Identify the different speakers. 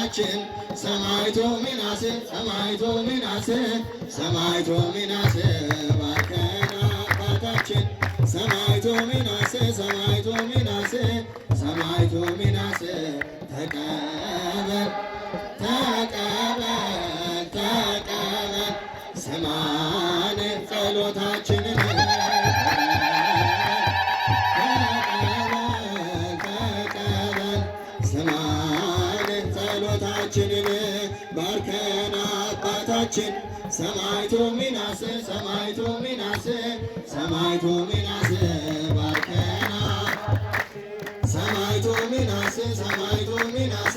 Speaker 1: አባታችን ሰማዕቱ ሚናስ ሰማዕቱ ሚናስ ሰማዕቱ ሚናስ ባርከን አባታችን ሰማዕቱ ሚናስ ሰማዕቱ ሚናስ ሰማዕቱ ሚናስ ተቀበል ተቀበል ተቀበል ስማን ጸሎታችንን ተቀበል ስማን ጸሎታችንን ባርከን አባታችን ሰማዕቱ ሚናስ ሰማዕቱ ሚናስ ሰማዕቱ ሚናስ ባርከና ሰማዕቱ ሚናስ ሰማዕቱ ሚናስ